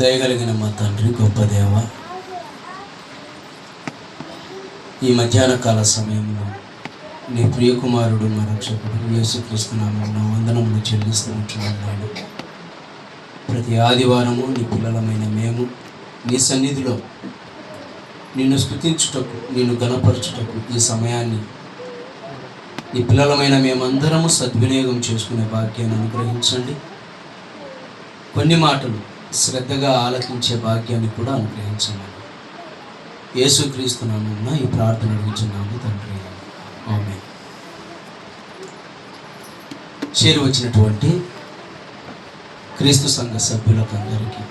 దయగలిగిన మా తండ్రి, గొప్ప దేవ, ఈ మధ్యాహ్న కాల సమయంలో నీ ప్రియకుమారుడు మా రక్షకుడు యేసుక్రీస్తు నామమున వందనములు చెల్లిస్తూ ఉంటున్నాను నాయన. ప్రతి ఆదివారము నీ పిల్లలమైన మేము నీ సన్నిధిలో నిన్ను స్తుతించుటకు, నిన్ను గణపరచుటకు ఈ సమయాన్ని నీ పిల్లలమైన మేమందరము సద్వినియోగం చేసుకునే భాగ్యాన్ని అనుగ్రహించండి. కొన్ని మాటలు శ్రద్ధగా ఆలకించే భాగ్యాన్ని కూడా అనుగ్రహించండి. యేసుక్రీస్తు నామమున ఈ ప్రార్థన అడుగుచున్నాము తండ్రి, ఆమేన్. చేరి వచ్చినటువంటి క్రీస్తు సంఘ సభ్యులకు అందరికీ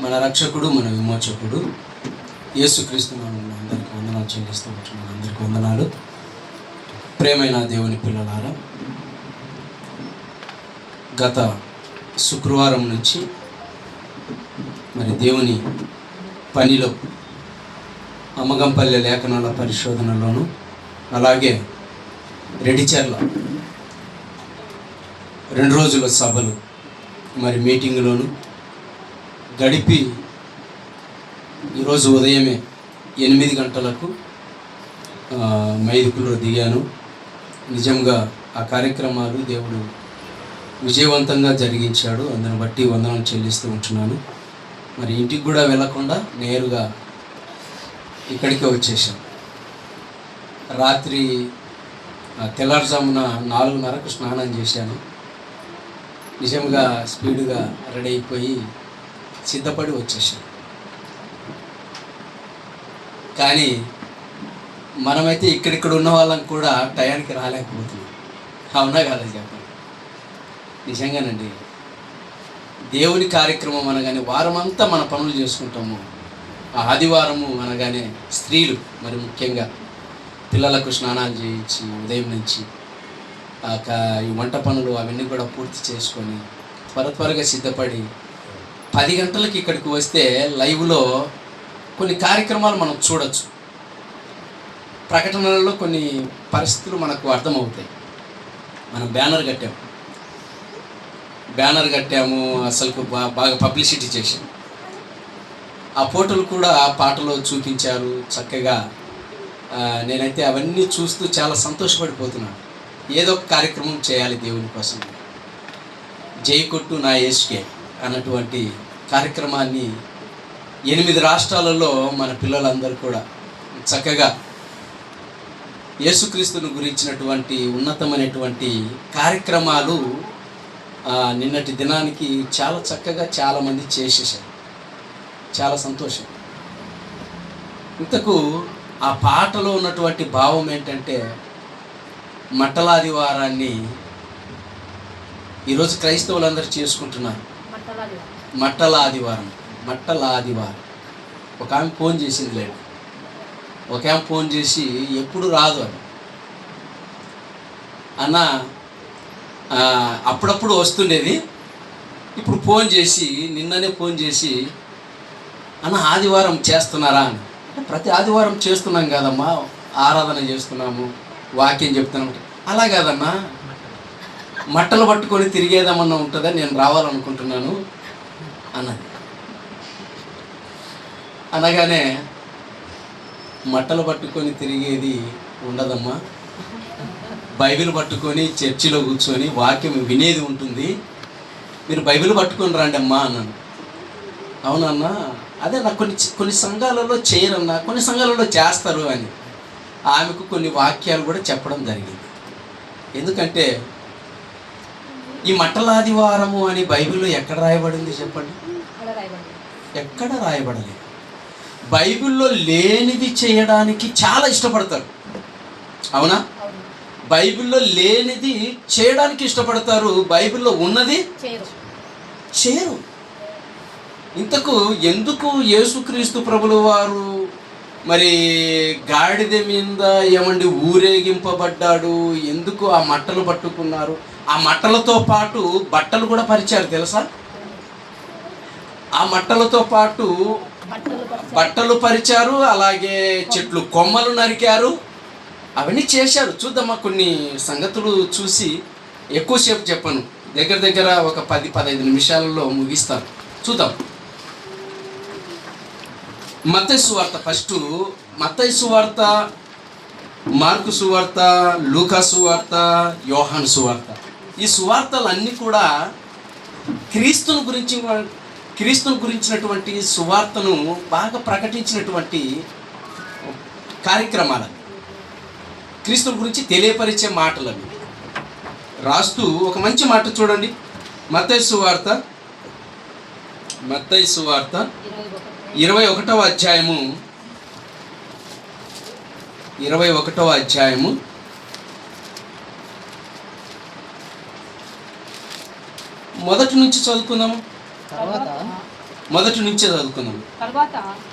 మన రక్షకుడు, మన విమోచకుడు యేసుక్రీస్తు నామమున అందరికీ వందనాలు చెల్లిస్తూ ఉంటున్నాను. అందరికీ వందనాలు. ప్రేమైన దేవుని పిల్లలారా, గత శుక్రవారం నుంచి మరి దేవుని పనిలో అమ్మగంపల్లె లేఖనాల పరిశోధనలోను, అలాగే రెడ్డిచెర్ల 2 రోజుల సభలు మరి మీటింగులోను గడిపి ఈరోజు ఉదయమే 8 గంటలకు మైదుకులో దిగాను. నిజంగా ఆ కార్యక్రమాలు దేవుడు విజయవంతంగా జరిగించాడు. అందుని బట్టి వందనాలు చెల్లిస్తూ ఉంటున్నాను. మరి ఇంటికి కూడా వెళ్ళకుండా నేరుగా ఇక్కడికే వచ్చేసాం. రాత్రి తెల్లారుజామున 4:30కు స్నానం చేశాను. నిజంగా స్పీడ్గా రెడీ అయిపోయి సిద్ధపడి వచ్చేసాను. కానీ మనమైతే ఇక్కడిక్కడ ఉన్న వాళ్ళం కూడా టయానికి రాలేకపోతున్నాం. అవునా కదా చెప్పండి? నిజంగానండి. దేవుని కార్యక్రమం అనగానే వారమంతా మన పనులు చేసుకుంటాము. ఆదివారము అనగానే స్త్రీలు మరి ముఖ్యంగా పిల్లలకు స్నానాలు చేయించి ఉదయం నుంచి ఈ వంట పనులు అవన్నీ కూడా పూర్తి చేసుకొని త్వరగా సిద్ధపడి 10 గంటలకి ఇక్కడికి వస్తే లైవ్లో కొన్ని కార్యక్రమాలు మనం చూడొచ్చు. ప్రకటనలలో కొన్ని పరిస్థితులు మనకు అర్థమవుతాయి. మనం బ్యానర్ కట్టాము, అసలు బాగా పబ్లిసిటీ చేశాము. ఆ ఫోటోలు కూడా పాటలో చూపించారు చక్కగా. నేనైతే అవన్నీ చూస్తూ చాలా సంతోషపడిపోతున్నాను. ఏదో ఒక కార్యక్రమం చేయాలి దేవుని కోసం. జై కొట్టు నా యేసుకే అన్నటువంటి కార్యక్రమాన్ని 8 రాష్ట్రాలలో మన పిల్లలందరూ కూడా చక్కగా యేసుక్రీస్తును గురించినటువంటి ఉన్నతమైనటువంటి కార్యక్రమాలు నిన్నటి దినానికి చాలా చక్కగా చాలామంది చేసేసారు. చాలా సంతోషం. ఇంతకు ఆ పాటలో ఉన్నటువంటి భావం ఏంటంటే, మట్టలాదివారాన్ని ఈరోజు క్రైస్తవులందరూ చేసుకుంటున్నారు. మట్టలాదివారం. ఒక ఆమె ఫోన్ చేసింది లేదు. ఒక ఆమె ఫోన్ చేసి ఎప్పుడు రాదు అని అన్న, అప్పుడప్పుడు వస్తుండేది. ఇప్పుడు ఫోన్ చేసి నిన్ననే ఫోన్ చేసి అన్న ఆదివారం చేస్తున్నారా అని. అంటే ప్రతి ఆదివారం చేస్తున్నాం కదమ్మా, ఆరాధన చేస్తున్నాము, వాక్యం చెప్తున్నాం. అలా కాదన్నా, మట్టలు పట్టుకొని తిరిగేదామన్నా ఉంటుందని నేను రావాలనుకుంటున్నాను అన్నది. అనగానే మట్టలు పట్టుకొని తిరిగేది ఉండదమ్మా, బైబిల్ పట్టుకొని చర్చిలో కూర్చొని వాక్యం వినేది ఉంటుంది. మీరు బైబిల్ పట్టుకొని రండి అమ్మా అన్నాను. అవునన్నా, అదే నాకు కొన్ని సంఘాలలో చేయరన్నా, కొన్ని సంఘాలలో చేస్తారు అని ఆమెకు కొన్ని వాక్యాలు కూడా చెప్పడం జరిగింది. ఎందుకంటే ఈ మట్టలాదివారము అని బైబిల్లో ఎక్కడ రాయబడింది చెప్పండి? ఎక్కడ రాయబడలేదు. బైబిల్లో లేనిది చేయడానికి చాలా ఇష్టపడతారు. అవునా? బైబిల్లో లేనిది చేయడానికి ఇష్టపడతారు, బైబిల్లో ఉన్నది చేయరు. ఇంతకు ఎందుకు యేసుక్రీస్తు ప్రభుల వారు మరి గాడిద మీద ఏమండి ఊరేగింపబడ్డాడు? ఎందుకు ఆ మట్టలు పట్టుకున్నారు? ఆ మట్టలతో పాటు బట్టలు కూడా పరిచారు తెలుసా? ఆ మట్టలతో పాటు బట్టలు పరిచారు, అలాగే చెట్లు కొమ్మలు నరికారు, అవన్నీ చేశారు. చూద్దామా కొన్ని సంగతులు చూసి. ఎక్కువసేపు చెప్పను, దగ్గర ఒక 10-15 నిమిషాలలో ముగిస్తాను. చూద్దాం. మత్తయి సువార్త ఫస్ట్, మత్తయి సువార్త, మార్కు సువార్త, లూకా సువార్త, యోహాను సువార్త. ఈ సువార్తలన్నీ కూడా క్రీస్తుని గురించినటువంటి సువార్తను బాగా ప్రకటించినటువంటి కార్యక్రమాలు, క్రీస్తుని గురించి తెలియపరిచే మాటలని రాస్తూ ఒక మంచి మాట చూడండి. మత్తయి సువార్త 21వ అధ్యాయము 21వ అధ్యాయము మొదటి నుంచి చదువుకుందాము. మొదటి నుంచే చదువుకుందాము.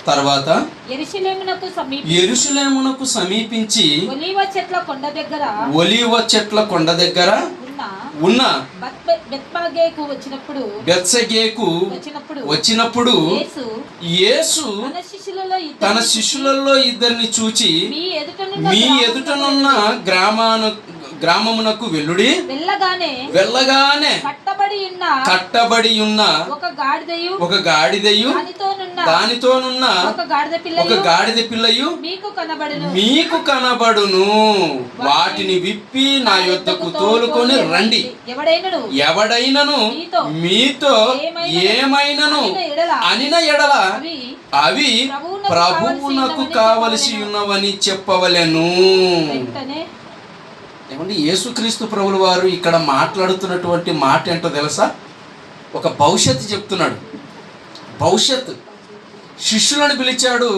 తర్వాత యెరూషలేమునకు సమీపించి ఒలీవ చెట్ల కొండ దగ్గర ఉన్న బెత్సగేకు వచ్చినప్పుడు యేసు తన శిష్యులలో ఇద్దరిని చూచి, మీ ఎదుటనున్న గ్రామమునకు వెళ్ళగానే కట్టబడి ఉన్న ఒక గాడిదయు దానితోనున్న ఒక గాడిద పిల్లయు మీకు కనబడును. వాటిని విప్పి నా యొద్దకు తోలుకొని రండి. ఎవడైనను మీతో ఏమైనను అనిన ఎడల అవి ప్రభువునకు కావలసి ఉన్నవని చెప్పవలెను. ఏమండి, యేసుక్రీస్తు ప్రభుల వారు ఇక్కడ మాట్లాడుతున్నటువంటి మాట ఏంటో తెలుసా? ఒక భవిష్యత్తు చెప్తున్నాడు. భవిష్యత్తు. శిష్యులను పిలిచాడు.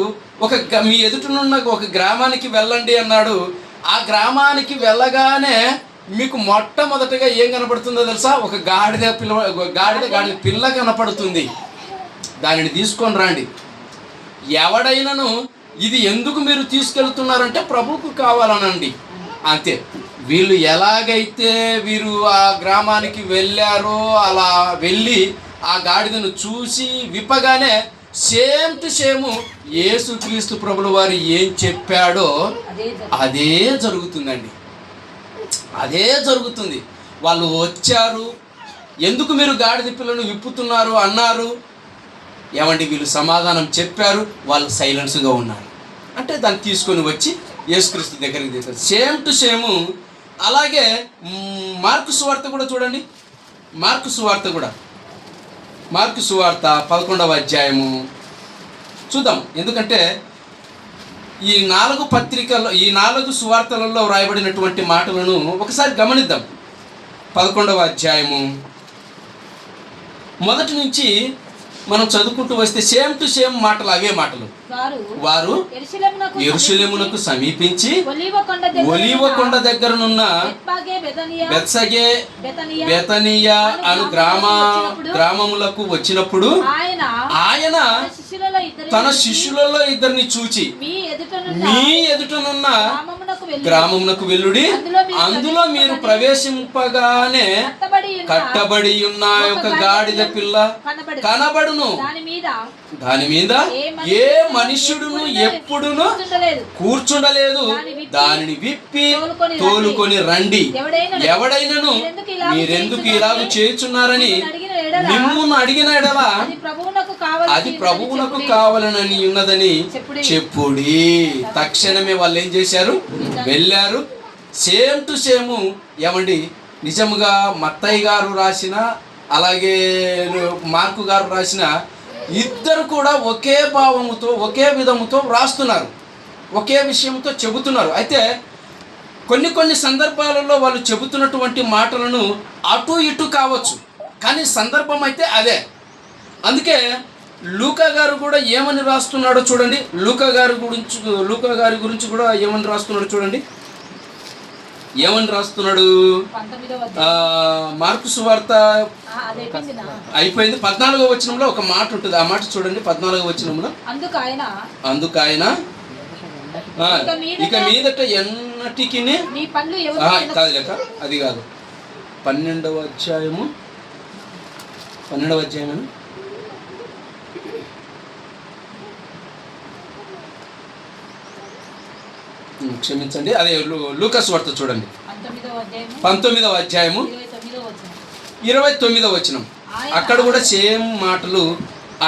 మీ ఎదుటనున్న ఒక గ్రామానికి వెళ్ళండి అన్నాడు. ఆ గ్రామానికి వెళ్ళగానే మీకు మొట్టమొదటిగా ఏం కనపడుతుందో తెలుసా? ఒక గాడిద పిల్ల కనపడుతుంది. దానిని తీసుకొని రండి. ఎవడైనాను ఇది ఎందుకు మీరు తీసుకెళ్తున్నారంటే ప్రభువుకు కావాలనండి, అంతే. వీళ్ళు ఎలాగైతే వీరు ఆ గ్రామానికి వెళ్ళారో అలా వెళ్ళి ఆ గాడిదను చూసి విప్పగానే సేమ్ టు సేమ్ యేసుక్రీస్తు ప్రభుల వారు ఏం చెప్పాడో అదే జరుగుతుందండి. అదే జరుగుతుంది. వాళ్ళు వచ్చారు, ఎందుకు మీరు గాడిద పిల్లను విప్పుతున్నారు అన్నారు. ఏమండి, వీళ్ళు సమాధానం చెప్పారు, వాళ్ళు సైలెన్స్గా ఉన్నారు. అంటే దాన్ని తీసుకొని వచ్చి యేసుక్రీస్తు దగ్గరికి తెచ్చారు. Same to same. అలాగే మార్కు సువార్త కూడా చూడండి. మార్కు సువార్త 11వ అధ్యాయము చూద్దాం. ఎందుకంటే ఈ 4 సువార్తలలో వ్రాయబడినటువంటి మాటలను ఒకసారి గమనిద్దాం. 11వ అధ్యాయము మొదటి నుంచి మనం చదువుకుంటూ వస్తే సేమ్ టు సేమ్ మాటలు, అవే మాటలు. వారు యెరూషలేమునకు సమీపించి ఒలీవ కొండ దగ్గరనున్న బెత్సగే బెతనియా అను గ్రామములకు వచ్చినప్పుడు ఆయన తన శిష్యులలో ఇద్దరిని చూచి, మీ ఎదుటనున్న గ్రామమునకు వెళ్ళుడి, అందులో మీరు ప్రవేశింపగానే కట్టబడి ఉన్న ఒక గాడిద పిల్ల కనబడును. దాని మీద ఏ మనుష్యుడును ఎప్పుడును కూర్చుండలేదు. దానిని విప్పి తోలుకొని రండి. ఎవడైనను మీరెందుకు ఇలాగ చేయుచున్నారని మిమ్మును అడిగిన ఎడల అది ప్రభువునకు కావాలని ఉన్నదని చెప్పుడి. తక్షణమే వాళ్ళు ఏం చేశారు? వెళ్ళారు. Same to same. ఏమండి, నిజముగా మత్తయి గారు రాసిన, అలాగే మార్కు గారు రాసిన ఇద్దరు కూడా ఒకే భావముతో ఒకే విధముతో రాస్తున్నారు, ఒకే విషయంతో చెబుతున్నారు. అయితే కొన్ని సందర్భాలలో వాళ్ళు చెబుతున్నటువంటి మాటలను అటు ఇటు కావచ్చు, కానీ సందర్భం అయితే అదే. అందుకే లూకా గారు కూడా ఏమని రాస్తున్నాడో చూడండి. లూకా గారి గురించి కూడా ఏమని రాస్తున్నాడో చూడండి. ఏమని రాస్తున్నాడు? మార్కు సువార్త అయిపోయింది. 14వ వచనంలో ఒక మాట ఉంటుంది. ఆ మాట చూడండి. 14వ వచనంలో అందుకు ఆయన ఇక మీదట ఎన్నటికి కాదు లేక అది కాదు 12వ అధ్యాయము క్షమించండి, అదే లూకా సువార్త చూడండి. 19వ అధ్యాయము 29వ వచనం. అక్కడ కూడా సేమ్ మాటలు,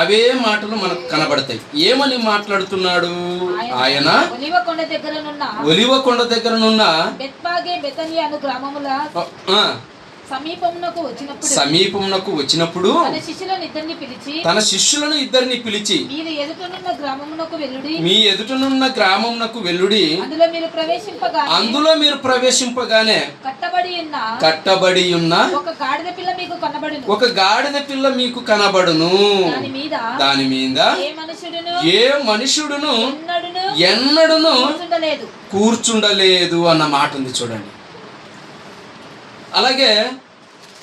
అవే మాటలు మనకు కనబడతాయి. ఏమని మాట్లాడుతున్నాడు ఆయన? ఒలివ కొండ దగ్గరనున్న బెత్ఫాగే బెతనియ అను గ్రామముల సమీపమునకు వచ్చినప్పుడు తన శిష్యులను ఇద్దరిని పిలిచి మీ ఎదుటనున్న గ్రామమునకు వెళ్ళుడి, అందులో మీరు ప్రవేశింపగానే కట్టబడి ఉన్న ఒక గాడిద పిల్ల మీకు కనబడును, దాని మీద ఏ మనుషుడును ఎన్నడును కూర్చుండలేదు అన్న మాట ఉంది చూడండి. అలాగే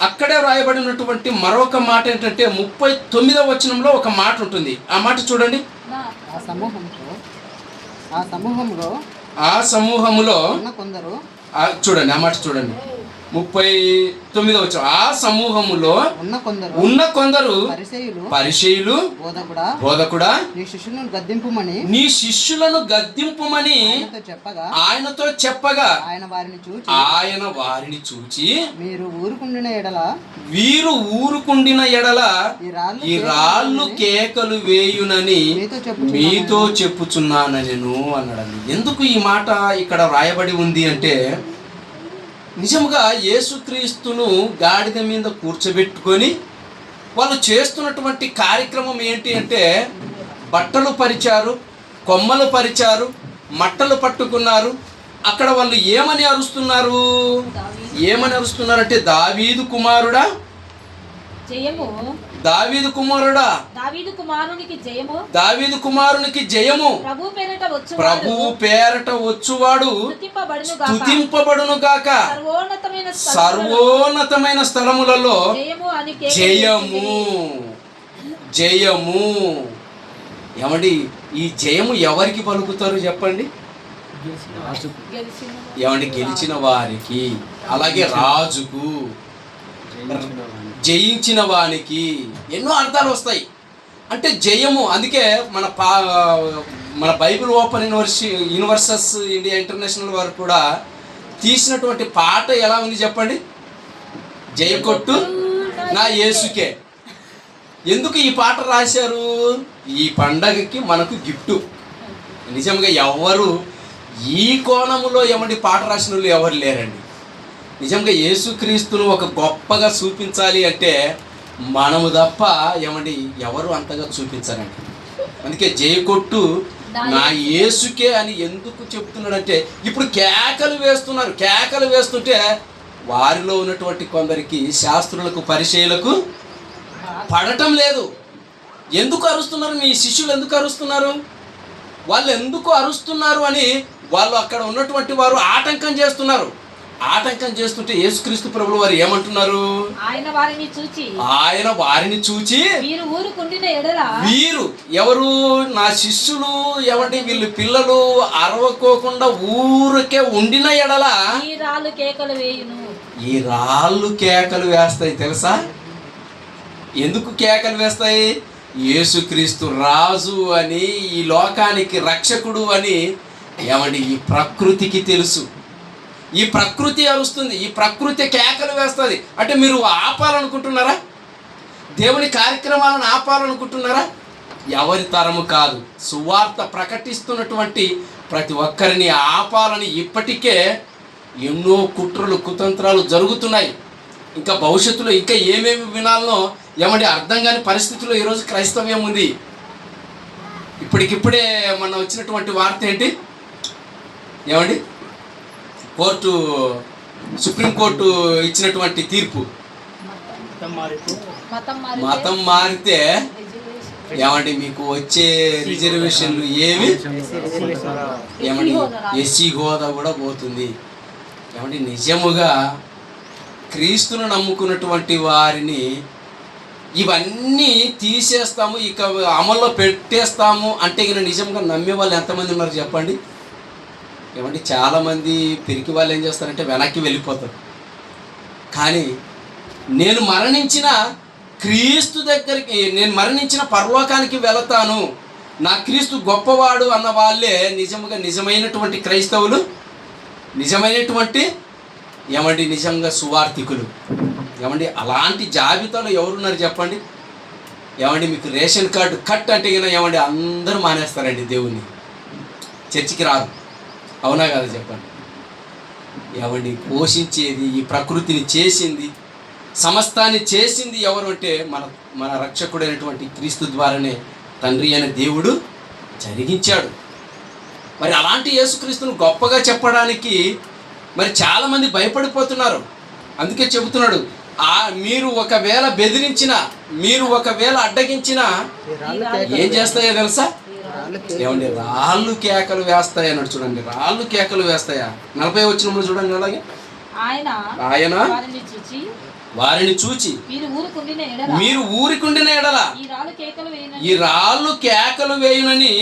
అక్కడే వ్రాయబడినటువంటి మరొక మాట ఏంటంటే 39వ వచనంలో ఒక మాట ఉంటుంది. ఆ మాట చూడండి. ఆ సమూహములో చూడండి, ఆ మాట చూడండి. 39వ వచనం. ఆ సమూహములో ఉన్న కొందరు పరిసయ్యులు బోధకుడా నీ శిష్యులను గద్దింపుమని ఆయనతో చెప్పగా ఆయన వారిని చూచి వీరు ఊరుకుండిన ఎడల ఈ రాళ్ళు కేకలు వేయునని మీతో చెప్పుచున్నానెను అన్నాడండి. ఎందుకు ఈ మాట ఇక్కడ రాయబడి ఉంది అంటే, నిజంగా యేసుక్రీస్తును గాడిద మీద కూర్చోబెట్టుకొని వాళ్ళు చేస్తున్నటువంటి కార్యక్రమం ఏంటి అంటే, బట్టలు పరిచారు, కొమ్మలు పరిచారు, మట్టలు పట్టుకున్నారు. అక్కడ వాళ్ళు ఏమని అరుస్తున్నారంటే, దావీదు కుమారుడా జయము, దావీదు కుమారుడా, దావీదు కుమారునికి జయము, ప్రభువు పేరట వచ్చువాడు స్తుతింపబడును గాక, సర్వోన్నతమైన స్థలములలో జయము జయము. ఏమండి, ఈ జయము ఎవరికి పలుకుతారు చెప్పండి? ఏమండి, గెలిచిన వారికి, అలాగే రాజుకు, జయించిన వానికి ఎన్నో అర్థాలు వస్తాయి. అంటే జయము. అందుకే మన Bible open universes India international వారు కూడా తీసినటువంటి పాట ఎలా ఉంది చెప్పండి? జయకొట్టు నా యేసుకే. ఎందుకు ఈ పాట రాశారు? ఈ పండగకి మనకు గిఫ్ట్. నిజంగా ఎవరు ఈ కోణములో ఏమండి పాట రాసిన వాళ్ళు ఎవరు లేరండి. నిజంగా యేసుక్రీస్తును ఒక గొప్పగా చూపించాలి అంటే మనము తప్ప ఏమండి ఎవరు అంతగా చూపించారండి. అందుకే జయకొట్టు నా యేసుకే అని ఎందుకు చెప్తున్నాడంటే, ఇప్పుడు కేకలు వేస్తున్నారు. కేకలు వేస్తుంటే వారిలో ఉన్నటువంటి కొందరికి, శాస్త్రులకు, పరిచయులకు పడటం లేదు. ఎందుకు అరుస్తున్నారు? మీ శిష్యులు ఎందుకు అరుస్తున్నారు? వాళ్ళు ఎందుకు అరుస్తున్నారు అని వాళ్ళు అక్కడ ఉన్నటువంటి వారు ఆటంకం చేస్తున్నారు. ఆటంకం చేస్తుంటే యేసుక్రీస్తు ప్రభువు వారు ఏమంటున్నారు? ఆయన వారిని చూచి వీరు ఎవరు? నా శిష్యులు. ఏమంటే వీళ్ళు పిల్లలు అరవకోకుండా ఊరికే ఉండిన ఎడల ఈ రాళ్ళు కేకలు వేస్తాయి. తెలుసా ఎందుకు కేకలు వేస్తాయి? యేసుక్రీస్తు రాజు అని, ఈ లోకానికి రక్షకుడు అని ఏమండి ఈ ప్రకృతికి తెలుసు. ఈ ప్రకృతి అరుస్తుంది, ఈ ప్రకృతి కేకలు వేస్తుంది. అంటే మీరు ఆపాలనుకుంటున్నారా? దేవుని కార్యక్రమాలను ఆపాలనుకుంటున్నారా? ఎవరి తరము కాదు. సువార్త ప్రకటిస్తున్నటువంటి ప్రతి ఒక్కరిని ఆపాలని ఇప్పటికే ఎన్నో కుట్రలు, కుతంత్రాలు జరుగుతున్నాయి. ఇంకా భవిష్యత్తులో ఇంకా ఏమేమి వినాలనో ఏమండి అర్థం కాని పరిస్థితుల్లో ఈరోజు క్రైస్తవ్యం ఉంది. ఇప్పటికిప్పుడే మొన్న వచ్చినటువంటి వార్త ఏంటి? ఏమండి, సుప్రీంకోర్టు ఇచ్చినటువంటి తీర్పు, మతం మారితే ఏమండి మీకు వచ్చే రిజర్వేషన్లు ఏమండి ఎస్సీ హోదా కూడా పోతుంది. ఏమండి నిజముగా క్రీస్తును నమ్ముకున్నటువంటి వారిని ఇవన్నీ తీసేస్తాము, ఇక అమల్లో పెట్టేస్తాము అంటే ఇక నిజంగా నమ్మే వాళ్ళు ఎంతమంది ఉన్నారు చెప్పండి? ఏమంటే చాలామంది పిరికి వాళ్ళు ఏం చేస్తారంటే వెనక్కి వెళ్ళిపోతారు. కానీ నేను మరణించిన క్రీస్తు దగ్గరికి, నేను మరణించిన పరలోకానికి వెళతాను, నా క్రీస్తు గొప్పవాడు అన్న వాళ్ళే నిజంగా నిజమైనటువంటి క్రైస్తవులు, నిజమైనటువంటి ఏమండి నిజంగా సువార్థికులు. ఏమండి అలాంటి జాబితాలో ఎవరున్నారు చెప్పండి? ఏమండి మీకు రేషన్ కార్డు కట్ అంటే కన్నా ఏమండి అందరూ మానేస్తారండి దేవుణ్ణి, చర్చికి రారు. అవునా కదా చెప్పండి? ఏమండి పోషించేది, ఈ ప్రకృతిని చేసింది, సమస్తాన్ని చేసింది ఎవరు అంటే మన రక్షకుడైనటువంటి క్రీస్తు ద్వారానే తండ్రి అయిన దేవుడు జరిగించాడు. మరి అలాంటి యేసుక్రీస్తును గొప్పగా చెప్పడానికి మరి చాలామంది భయపడిపోతున్నారు. అందుకే చెబుతున్నాడు, మీరు ఒకవేళ బెదిరించినా, మీరు ఒకవేళ అడ్డగించినా ఏం చేస్తాయో తెలుసా? ఏమండి రాళ్ళు కేకలు వేస్తాయి అన్నాడు. చూడండి, రాళ్ళు కేకలు వేస్తాయా? 40వ వచనంలో చూడండి. అలాగే ఆయన వారిని చూచి మీరు ఊరికుండిన ఎడల ఈ రాళ్ళు కేకలు వేయునని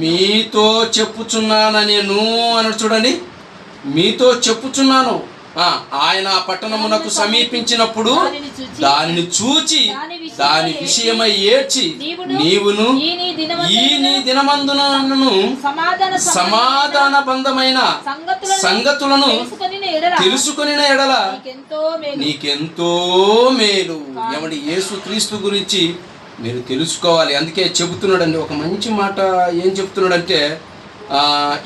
మీతో చెప్పుచున్నాను నేను అన్నాడు. చూడండి, మీతో చెప్పుచున్నాను. ఆయన ఆ పట్టణమునకు సమీపించినప్పుడు దానిని చూచి దాని విషయమై ఏడ్చి నీవును ఈ నీ దినమందునను సమాధాన బంధమైన సంగతులను తెలుసుకొనిన ఎడల నీకెంతో మేలు. ఏమండి యేసుక్రీస్తు గురించి మీరు తెలుసుకోవాలి. అందుకే చెబుతున్నాడండి ఒక మంచి మాట. ఏం చెప్తున్నాడంటే,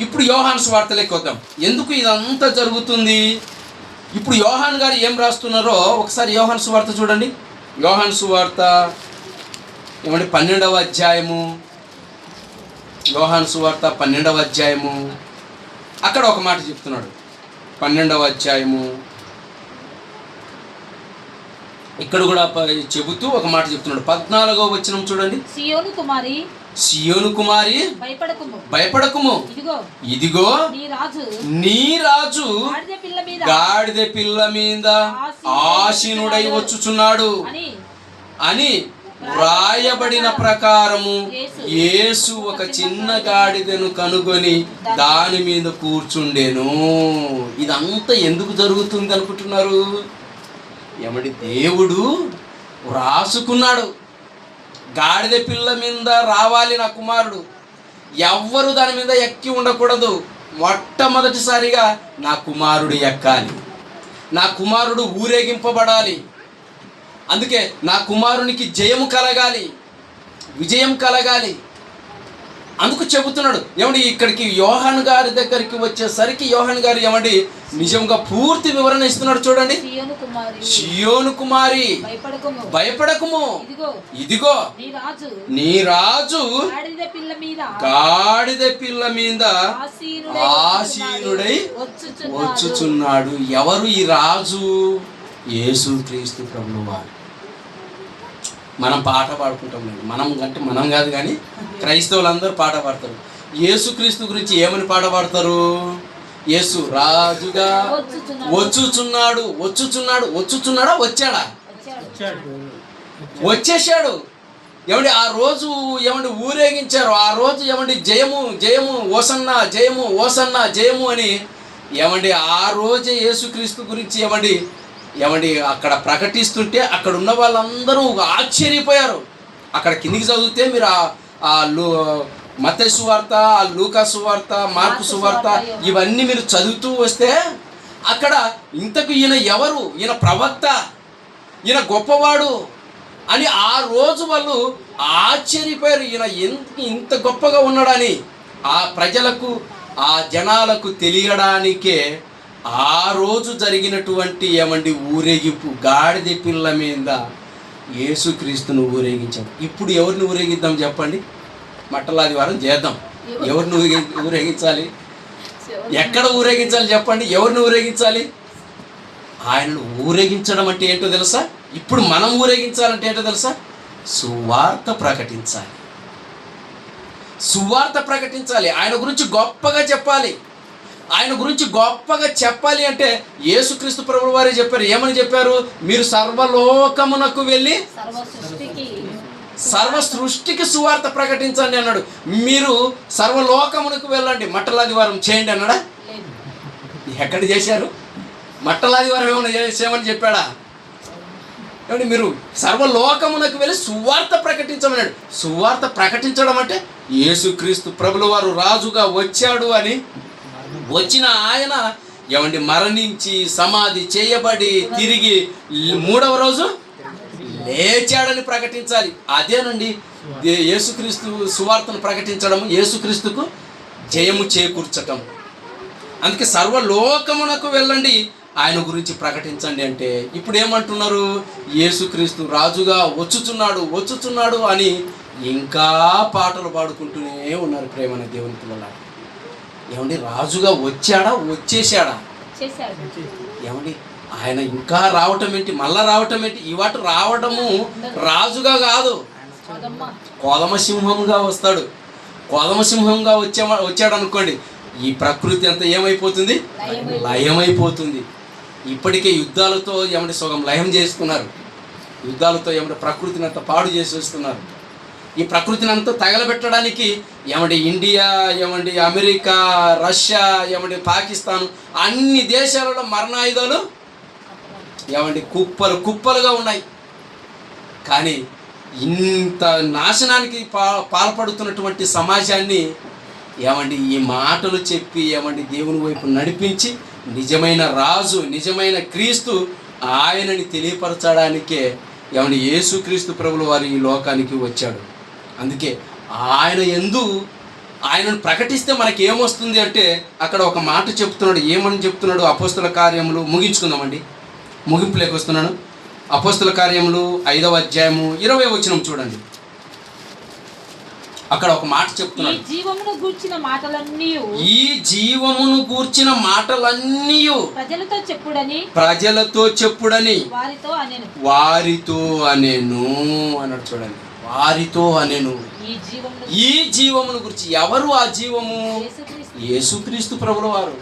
ఇప్పుడు యోహాను సువార్తలోకి వద్దాం. ఎందుకు ఇదంతా జరుగుతుంది? ఇప్పుడు యోహాను గారు ఏం రాస్తున్నారో ఒకసారి యోహాను సువార్త చూడండి. యోహాను సువార్త ఏమంటే 12వ అధ్యాయము, యోహాను సువార్త 12వ అధ్యాయము. అక్కడ ఒక మాట చెప్తున్నాడు. 12వ అధ్యాయము ఇక్కడ కూడా చెబుతూ ఒక మాట చెప్తున్నాడు. 14వ వచనం చూడండి. సియోను కుమారి భయపడకుము, ఇదిగో నీ రాజు గాడిద పిల్ల మీద ఆసీనుడై వచ్చుచున్నాడు అని వ్రాయబడిన ప్రకారము యేసు ఒక చిన్న గాడిదను కనుగొని దాని మీద కూర్చుండెను. ఇదంతా ఎందుకు జరుగుతుంది అనుకుంటున్నారు? ఏమండి దేవుడు రాసుకున్నాడు, గాడిద పిల్ల మీద రావాలి నా కుమారుడు, ఎవ్వరు దాని మీద ఎక్కి ఉండకూడదు. మొట్టమొదటిసారిగా నా కుమారుడు ఎక్కాలి, నా కుమారుడు ఊరేగింపబడాలి. అందుకే నా కుమారునికి జయము కలగాలి, విజయం కలగాలి. అందుకు చెబుతున్నాడు. ఏమండి ఇక్కడికి యోహాను గారి దగ్గరికి వచ్చేసరికి యోహాను గారు ఏమండి నిజంగా పూర్తి వివరణ ఇస్తున్నాడు. చూడండి, సియోను కుమారి భయపడకుము, ఇదిగో నీ రాజు గాడిద పిల్ల మీద ఆసీనుడై వచ్చుచున్నాడు. ఎవరు ఈ రాజు? యేసుక్రీస్తు ప్రభువారు. మనం పాట పాడుకుంటాం, మనం కాదు కానీ క్రైస్తవులందరూ పాట పాడతారు. యేసుక్రీస్తు గురించి ఏమని పాట పాడతారు? యేసు రాజుగా వచ్చుచున్నాడు. వచ్చుచున్నాడా? వచ్చాడా? వచ్చేసాడు. ఏమండి ఆ రోజు ఏమండి ఊరేగించారు. ఆ రోజు ఏమండి జయము జయము ఓసన్నా, జయము ఓసన్నా, జయము అని ఏమండి ఆ రోజే యేసుక్రీస్తు గురించి ఏమండి అక్కడ ప్రకటిస్తుంటే అక్కడ ఉన్న వాళ్ళందరూ ఆశ్చర్యపోయారు. అక్కడ కిందికి చదివితే మీరు మత్తయి సువార్త, లూకా సువార్త, మార్కు సువార్త ఇవన్నీ మీరు చదువుతూ వస్తే అక్కడ ఇంతకు ఈయన ఎవరు? ఈయన ప్రవక్త, ఈయన గొప్పవాడు అని ఆ రోజు వాళ్ళు ఆశ్చర్యపోయారు. ఈయన ఇంత గొప్పగా ఉన్నాడని ఆ ప్రజలకు, ఆ జనాలకు తెలియడానికే ఆ రోజు జరిగినటువంటి ఏమండి ఊరేగింపు, గాడిద పిల్ల మీద యేసుక్రీస్తును ఊరేగించాం. ఇప్పుడు ఎవరిని ఊరేగిద్దాం చెప్పండి? మట్టలాదివారం చేద్దాం. ఎవరిని ఊరేగించాలి? ఎక్కడ ఊరేగించాలి చెప్పండి? ఎవరిని ఊరేగించాలి? ఆయనను ఊరేగించడం అంటే ఏంటో తెలుసా? ఇప్పుడు మనం ఊరేగించాలంటే ఏంటో తెలుసా? సువార్త ప్రకటించాలి, సువార్త ప్రకటించాలి. ఆయన గురించి గొప్పగా చెప్పాలి. ఆయన గురించి గొప్పగా చెప్పాలి అంటే యేసుక్రీస్తు ప్రభువు వారే చెప్పారు. ఏమని చెప్పారు? మీరు సర్వలోకమునకు వెళ్ళి సర్వ సృష్టికి సువార్త ప్రకటించండి అన్నాడు. మీరు సర్వలోకమునకు వెళ్ళండి, మట్టలాదివారం చేయండి అన్నాడా? ఎక్కడ చేశారు? మట్టలాదివారం ఏమైనా చేసామని చెప్పాడా? ఏమండి మీరు సర్వలోకమునకు వెళ్ళి సువార్త ప్రకటించమన్నాడు. సువార్త ప్రకటించడం అంటే యేసుక్రీస్తు ప్రభుల వారు రాజుగా వచ్చాడు అని, వచ్చిన ఆయన ఏమండి మరణించి సమాధి చేయబడి తిరిగి 3వ రోజు లేచాడని ప్రకటించాలి. అదేనండి యేసుక్రీస్తు సువార్తను ప్రకటించడం, యేసుక్రీస్తుకు జయము చేకూర్చటం. అందుకే సర్వలోకమునకు వెళ్ళండి, ఆయన గురించి ప్రకటించండి అంటే ఇప్పుడు ఏమంటున్నారు? యేసుక్రీస్తు రాజుగా వచ్చుచున్నాడు అని ఇంకా పాటలు పాడుకుంటూనే ఉన్నారు. ప్రేమన దేవుని పిల్లలారా, ఏమండి రాజుగా వచ్చేసాడా? ఏమండి ఆయన ఇంకా రావటం ఏంటి, మళ్ళా రావటం ఏంటి? ఈ వాటి రావటము రాజుగా కాదు, కోదమసింహంగా వస్తాడు. కోదమసింహంగా వచ్చాడు అనుకోండి, ఈ ప్రకృతి అంతా ఏమైపోతుంది? లయమైపోతుంది. ఇప్పటికే యుద్ధాలతో ఏమంటే సగం లయం చేసుకున్నారు. యుద్ధాలతో ఏమంటే ప్రకృతిని అంతా పాడు చేసేస్తున్నారు. ఈ ప్రకృతిని అంతా తగలబెట్టడానికి ఏమంటే ఇండియా, ఏమంటే అమెరికా, రష్యా, ఏమంటే పాకిస్తాన్, అన్ని దేశాలలో మరణాయుధాలు ఏమంటే కుప్పలుగా ఉన్నాయి. కానీ ఇంత నాశనానికి పాల్పడుతున్నటువంటి సమాజాన్ని ఏమండి ఈ మాటలు చెప్పి ఏమండి దేవుని వైపు నడిపించి నిజమైన రాజు, నిజమైన క్రీస్తు ఆయనని తెలియపరచడానికే ఏమండి యేసుక్రీస్తు ప్రభుల వారు ఈ లోకానికి వచ్చాడు. అందుకే ఆయనను ప్రకటిస్తే మనకి ఏమొస్తుంది అంటే అక్కడ ఒక మాట చెప్తున్నాడు. ఏమని చెప్తున్నాడు? అపోస్తుల కార్యములు ముగించుకుందామండి, ముగింపులోకి వస్తున్నాను. అపోస్తుల కార్యములు 5వ అధ్యాయము 20వ వచనం చూడండి. అక్కడ ఒక మాట చెప్తున్నాడు. ఈ జీవమును గూర్చిన మాటలన్నీ ప్రజలతో చెప్పుడని వారితో అనెను అన్నాడు. చూడండి, వారితో అనెను. ఈ జీవమును గురించి ఎవరు? ఆ జీవము యేసుక్రీస్తు ప్రభుల వారు.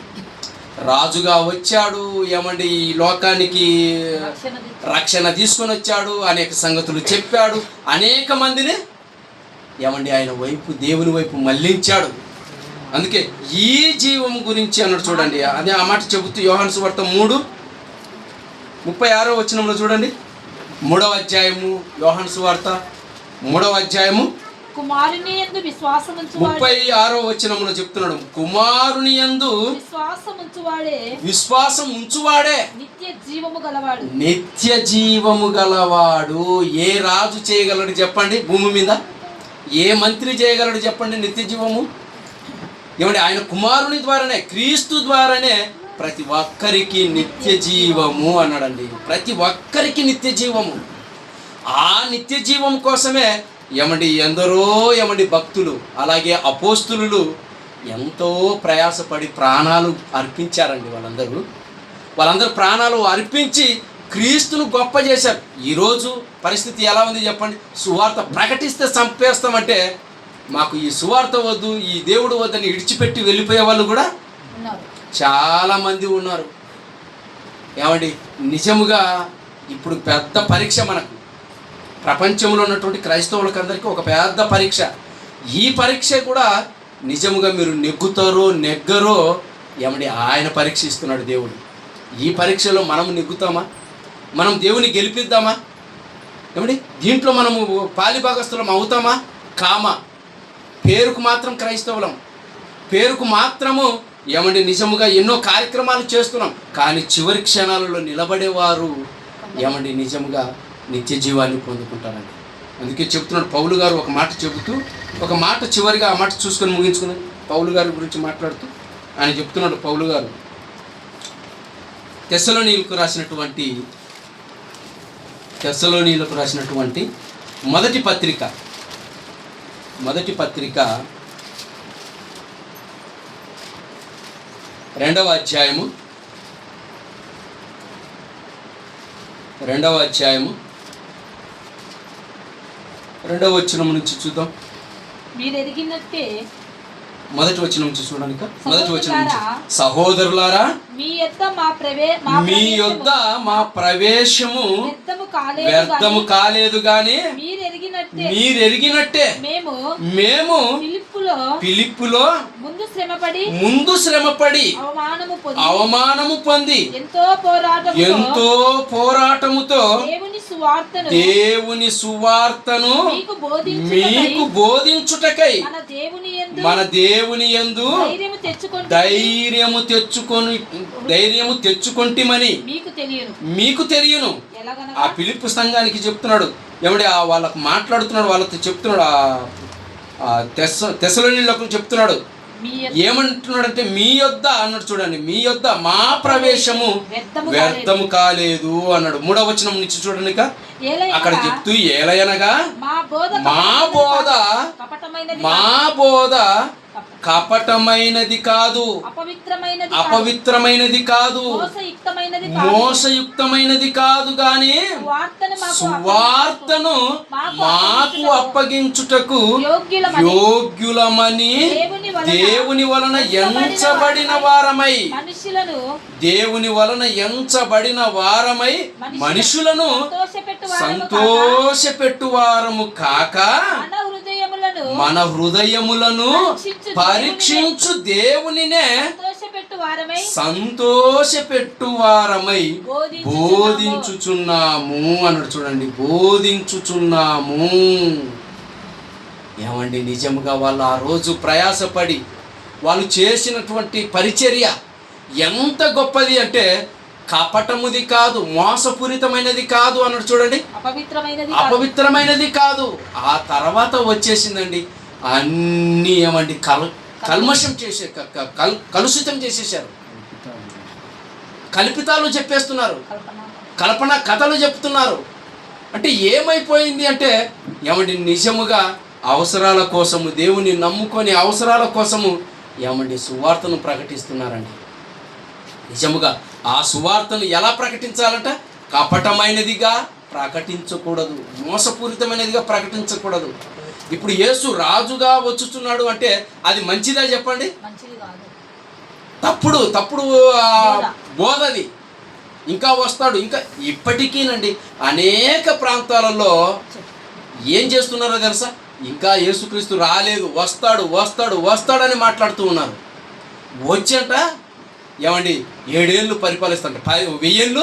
రాజుగా వచ్చాడు, ఏమండి ఈ లోకానికి రక్షణ తీసుకొని వచ్చాడు, అనేక సంగతులు చెప్పాడు, అనేక మందిని ఏమండి ఆయన వైపు, దేవుని వైపు మళ్ళించాడు. అందుకే ఈ జీవం గురించి అన్నాడు. చూడండి, అదే ఆ మాట చెబుతూ యోహాను సువార్త 3:36 వచనంలో చూడండి. 3వ అధ్యాయము యోహాను సువార్త 3వ అధ్యాయము 36వ వచనంలో చెప్తున్నాడు. కుమారుని యందు విశ్వాసం ఉంచువాడే నిత్య జీవము గలవాడు. ఏ రాజు చేయగలడు చెప్పండి? భూమి మీద ఏ మంత్రి చేయగలడు చెప్పండి నిత్య జీవము? ఏమంటే ఆయన కుమారుని ద్వారానే, క్రీస్తు ద్వారానే ప్రతి ఒక్కరికి నిత్య జీవము అన్నాడండి. ప్రతి ఒక్కరికి నిత్య జీవము. ఆ నిత్య జీవం కోసమే ఎందరో భక్తులు, అలాగే అపోస్తులు ఎంతో ప్రయాసపడి ప్రాణాలు అర్పించారండి. వాళ్ళందరూ ప్రాణాలు అర్పించి క్రీస్తును గొప్ప చేశారు. ఈరోజు పరిస్థితి ఎలా ఉంది చెప్పండి? సువార్త ప్రకటిస్తే చంపేస్తామంటే మాకు ఈ సువార్త వద్దు, ఈ దేవుడు వద్దని విడిచిపెట్టి వెళ్ళిపోయే వాళ్ళు కూడా చాలామంది ఉన్నారు. ఏమండి నిజముగా ఇప్పుడు పెద్ద పరీక్ష మనకు, ప్రపంచంలో ఉన్నటువంటి క్రైస్తవులకు అందరికీ ఒక పెద్ద పరీక్ష. ఈ పరీక్ష కూడా నిజముగా మీరు నెగ్గరో ఏమండి ఆయన పరీక్ష ఇస్తున్నాడు దేవుడు. ఈ పరీక్షలో మనం నెగ్గుతామా? మనం దేవుని గెలిపిద్దామా? ఏమండి దీంట్లో మనము పాలిభాగస్థులం అవుతామా? కామా? పేరుకు మాత్రం క్రైస్తవులం, పేరుకు మాత్రము ఏమండి నిజముగా ఎన్నో కార్యక్రమాలు చేస్తున్నాం, కానీ చివరి క్షణాలలో నిలబడేవారు ఏమండి నిజముగా నిత్య జీవాన్ని పొందుకుంటారండి. అందుకే చెప్తున్నాడు పౌలు గారు ఒక మాట చెబుతూ, ఒక మాట చివరిగా ఆ మాట చూసుకొని ముగించుకున్నాడు. పౌలు గారి గురించి మాట్లాడుతూ ఆయన చెప్తున్నాడు. పౌలు గారు తెస్సలోనీయులకు రాసినటువంటి మొదటి పత్రిక 2వ అధ్యాయము 2వ వచనం నుంచి చూద్దాం. మొదటి వచనం నుంచి చూడడానికి, మొదటి వచనం నుంచి సహోదరులారా మీ యొద్ద మా ప్రవేశము వ్యర్థము కాలేదు గాని మీరెరిగినట్టే మేము ఫిలిప్పులో ముందు శ్రమపడి అవమానము పొంది ఎంతో పోరాటముతో దేవుని సువార్తను మీకు బోధించుటకై మన దేవుని యందు ధైర్యము తెచ్చుకొంటిమని మీకు తెలియను. ఆ ఫిలిప్పీ సంఘానికి చెప్తున్నాడు, ఏమంటే వాళ్ళకు మాట్లాడుతున్నాడు, వాళ్ళతో చెప్తున్నాడు, తెస్సలోనికీయులకు చెప్తున్నాడు. ఏమంటున్నాడంటే మీ యొద్ద అన్నాడు, చూడండి, మీ యొద్ద మా ప్రవేశము వ్యర్థము కాలేదు అన్నాడు. 3వ వచనం నుంచి చూడండి, అక్కడ చెప్తూ ఏలయనగా మా బోధ కపటమైనది కాదు, అపవిత్రమైనది కాదు, మోసయుక్తమైనది కాదు, గాని సువార్తను మాకు అప్పగించుటకు యోగ్యులమని దేవుని వలన ఎంచబడిన వారమై, దేవుని వలన ఎంచబడిన వారమై మనుషులను సంతోషపెట్టు వారము కాక మన హృదయములను పరీక్షించు దేవునినే సంతోషపెట్టు వారమై బోధించుచున్నాము అన్నాడు. చూడండి, బోధించుచున్నాము. ఏమండి, నిజముగా వాళ్ళు ఆ రోజు ప్రయాసపడి వాళ్ళు చేసినటువంటి పరిచర్య ఎంత గొప్పది అంటే కపటముది కాదు, మోసపూరితమైనది కాదు అన్నాడు. చూడండి, అపవిత్రమైనది కాదు. ఆ తర్వాత వచ్చేసిందండి అన్నీ ఏమండి కల్మషం చేసే కలుషితం చేసేసారు, కల్పితాలు చెప్పేస్తున్నారు, కల్పన కథలు చెప్తున్నారు. అంటే ఏమైపోయింది అంటే ఏమండి, నిజముగా అవసరాల కోసము, దేవుని నమ్ముకొని అవసరాల కోసము ఏమండి సువార్తను ప్రకటిస్తున్నారండి. నిజముగా ఆ సువార్తను ఎలా ప్రకటించాలంట? కపటమైనదిగా ప్రకటించకూడదు, మోసపూరితమైనదిగా ప్రకటించకూడదు. ఇప్పుడు యేసు రాజుగా వచ్చుచున్నాడు అంటే అది మంచిదా చెప్పండి? తప్పుడు బోధది. ఇంకా వస్తాడు. ఇంకా ఇప్పటికీనండి అనేక ప్రాంతాలలో ఏం చేస్తున్నారో తెలుసా? ఇంకా యేసుక్రీస్తు రాలేదు, వస్తాడని మాట్లాడుతూ ఉన్నారు. వచ్చేట ఏమండి 7 ఏళ్ళు పరిపాలిస్తాడంట, 1000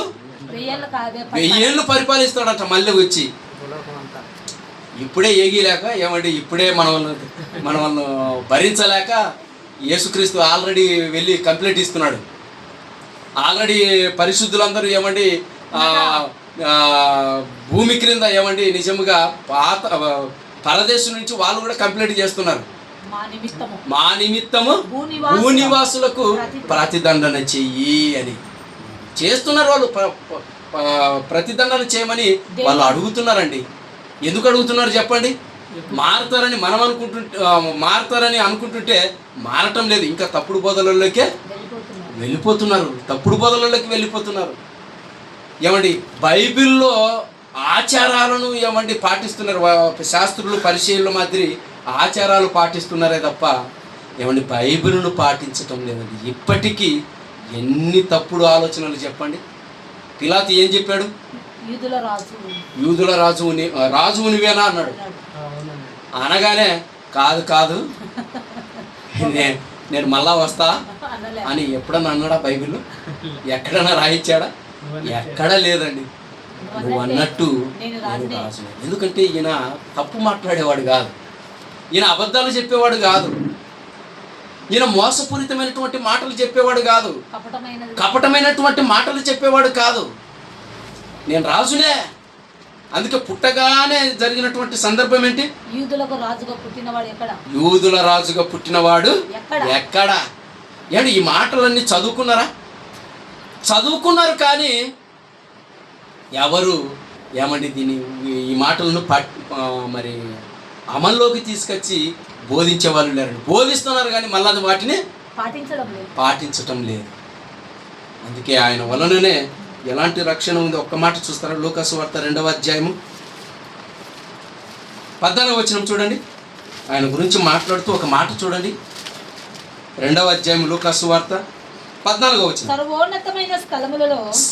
ఏళ్ళు పరిపాలిస్తాడంట మళ్ళీ వచ్చి. ఇప్పుడే ఏగిలేక ఏమండి, ఇప్పుడే మనల్ని భరించలేక యేసుక్రీస్తు ఆల్రెడీ వెళ్ళి కంప్లైంట్ ఇస్తున్నాడు. ఆల్రెడీ పరిశుద్ధులందరూ ఏమండి భూమి క్రింద ఏమండి నిజముగా పరదేశం నుంచి వాళ్ళు కూడా కంప్లైంట్ చేస్తున్నారు. మా నిమిత్తము భూనివాసులకు ప్రతిదండన చెయ్యి అని చేస్తున్నారు. వాళ్ళు ప్రతిదండన చేయమని వాళ్ళు అడుగుతున్నారండి. ఎందుకు అడుగుతున్నారు చెప్పండి? మారతారని అనుకుంటుంటే మారటం లేదు, ఇంకా తప్పుడు బోధలలోకే వెళ్ళిపోతున్నారు. ఏమండి, బైబిల్లో ఆచారాలను ఏమండి పాటిస్తున్నారు. శాస్త్రులు పరిచయుల మాదిరి ఆచారాలు పాటిస్తున్నారే తప్ప ఏమండి బైబిల్ను పాటించటం లేదండి. ఇప్పటికీ ఎన్ని తప్పుడు ఆలోచనలు చెప్పండి. పిలాతు ఏం చెప్పాడు? యూదుల రాజువు నువ్వేనా అన్నాడు. అనగానే కాదు నేను మళ్ళా వస్తా అని ఎప్పుడన్నా అన్నాడా బైబిల్లో? ఎక్కడన్నా రాయించాడా? ఎక్కడా లేదండి. నువ్వు అన్నట్టు రాజు. ఎందుకంటే ఈయన తప్పు మాట్లాడేవాడు కాదు, ఈయన అబద్ధాలు చెప్పేవాడు కాదు, ఈయన మోసపూరితమైనటువంటి మాటలు చెప్పేవాడు కాదు, కపటమైనటువంటి మాటలు చెప్పేవాడు కాదు. నేను రాజునే. అందుకే పుట్టగానే జరిగినటువంటి సందర్భం ఏంటి? యూదుల రాజుగా పుట్టినవాడు ఎక్కడ? ఏంటి ఈ మాటలన్నీ చదువుకున్నారు కానీ ఎవరు ఏమండి ఈ మాటలను మరి అమల్లోకి తీసుకొచ్చి బోధించే వాళ్ళు లేరండి. బోధిస్తున్నారు కానీ మళ్ళీ వాటిని పాటించటం లేదు. అందుకే ఆయన వలననే ఎలాంటి రక్షణ ఉంది. ఒక్క మాట చూస్తారా? లూకాసు వార్త 2వ అధ్యాయము 14వ వచనం చూడండి. ఆయన గురించి మాట్లాడుతూ ఒక మాట చూడండి. 2వ అధ్యాయం లూకాసు వార్త 14వ వచనం.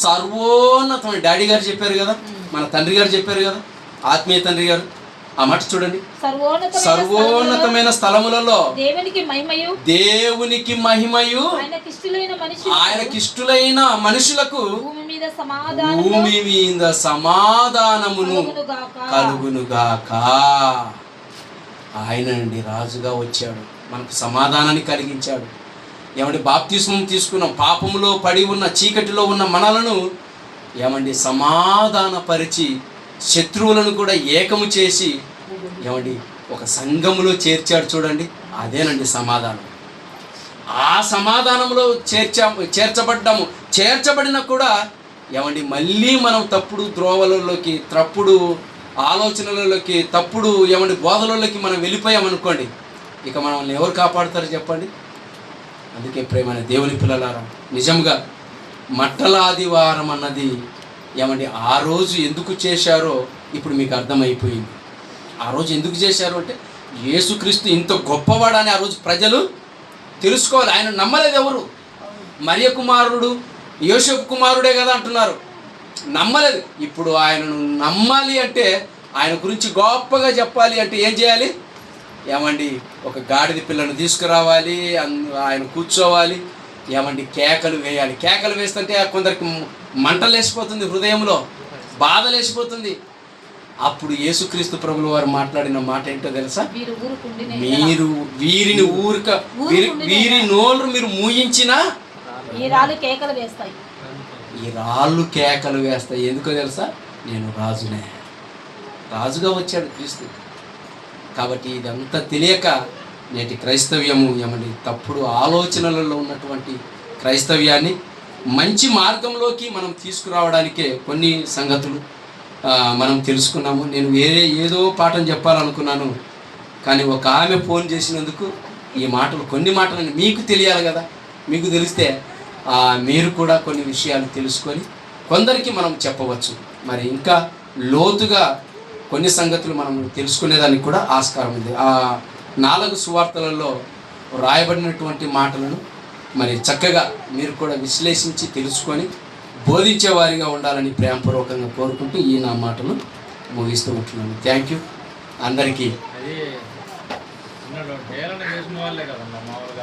సర్వోన్నతమైన డాడీ గారు చెప్పారు కదా, మన తండ్రి గారు చెప్పారు కదా, ఆత్మీయ తండ్రి గారు ఆ మాట చూడండి. సర్వోన్నతమైన సర్వోన్నతమైన స్థలములలో దేవునికి మహిమయు ఆయనకిష్టులైన మనుషులకు భూమి మీద సమాధానమును కలుగునుగాక. ఆయన నుండి రాజుగా వచ్చాడు, మనకు సమాధానాన్ని కలిగించాడు. ఏమండి, బాప్తిస్మం తీసుకున్నాం, పాపములో పడి ఉన్న చీకటిలో ఉన్న మనలను ఏమండి సమాధానపరిచి శత్రువులను కూడా ఏకము చేసి ఏమండి ఒక సంఘములో చేర్చాడు. చూడండి, అదేనండి సమాధానం. ఆ సమాధానంలో చేర్చబడ్డాము. చేర్చబడిన కూడా ఏమండి మళ్ళీ మనం తప్పుడు ద్రోవలలోకి, తప్పుడు ఆలోచనలలోకి, తప్పుడు ఏమండి బోధలలోకి మనం వెళ్ళిపోయామనుకోండి, ఇక మనల్ని ఎవరు కాపాడుతారు చెప్పండి? అందుకే ప్రేమైన దేవుని పిల్లలారా, నిజంగా మట్టల ఆదివారం అన్నది ఏమండి ఆ రోజు ఎందుకు చేశారో ఇప్పుడు మీకు అర్థమైపోయింది. ఆ రోజు ఎందుకు చేశారు అంటే, యేసుక్రీస్తు ఇంత గొప్పవాడని ఆ రోజు ప్రజలు తెలుసుకోవాలి. ఆయన నమ్మలేదు ఎవరు. మరియ కుమారుడు యోసేపు కుమారుడే కదా అంటున్నారు, నమ్మలేదు. ఇప్పుడు ఆయనను నమ్మాలి అంటే, ఆయన గురించి గొప్పగా చెప్పాలి అంటే ఏం చేయాలి? ఏమండి ఒక గాడిద పిల్లను తీసుకురావాలి, ఆయన కూర్చోవాలి, ఏమండి కేకలు వేయాలి. కేకలు వేస్తుంటే కొందరికి మంటలు వేసిపోతుంది, హృదయంలో బాధలు వేసిపోతుంది. అప్పుడు యేసుక్రీస్తు ప్రభుల వారు మాట్లాడిన మాట ఏంటో తెలుసా? మీరు వీరి నోళ్ళు మీరు మూయించినా ఈ రాళ్ళు కేకలు వేస్తాయి. ఈ రాళ్ళు కేకలు వేస్తాయి. ఎందుకో తెలుసా? నేను రాజునే, రాజుగా వచ్చాడు క్రీస్తు. కాబట్టి ఇదంతా తెలియక నేటి క్రైస్తవ్యము ఏమండి తప్పుడు ఆలోచనలలో ఉన్నటువంటి క్రైస్తవ్యాన్ని మంచి మార్గంలోకి మనం తీసుకురావడానికే కొన్ని సంగతులు మనం తెలుసుకున్నాము. నేను ఏదో పాఠం చెప్పాలనుకున్నాను, కానీ ఒక ఆమె ఫోన్ చేసినందుకు ఈ మాటలు, కొన్ని మాటలు మీకు తెలియాలి కదా. మీకు తెలిస్తే మీరు కూడా కొన్ని విషయాలు తెలుసుకొని కొందరికి మనం చెప్పవచ్చు. మరి ఇంకా లోతుగా కొన్ని సంగతులు మనం తెలుసుకునేదానికి కూడా ఆస్కారం ఉంది. ఆ 4 సువార్తలలో రాయబడినటువంటి మాటలను మరి చక్కగా మీరు కూడా విశ్లేషించి తెలుసుకొని బోధించేవారిగా ఉండాలని ప్రేమపూర్వకంగా కోరుకుంటూ ఈ నా మాటలు ముగిస్తూ ఉంటున్నాను. థ్యాంక్ యూ అందరికీ. అది చేసిన వాళ్ళే కదమ్మా మామూలుగా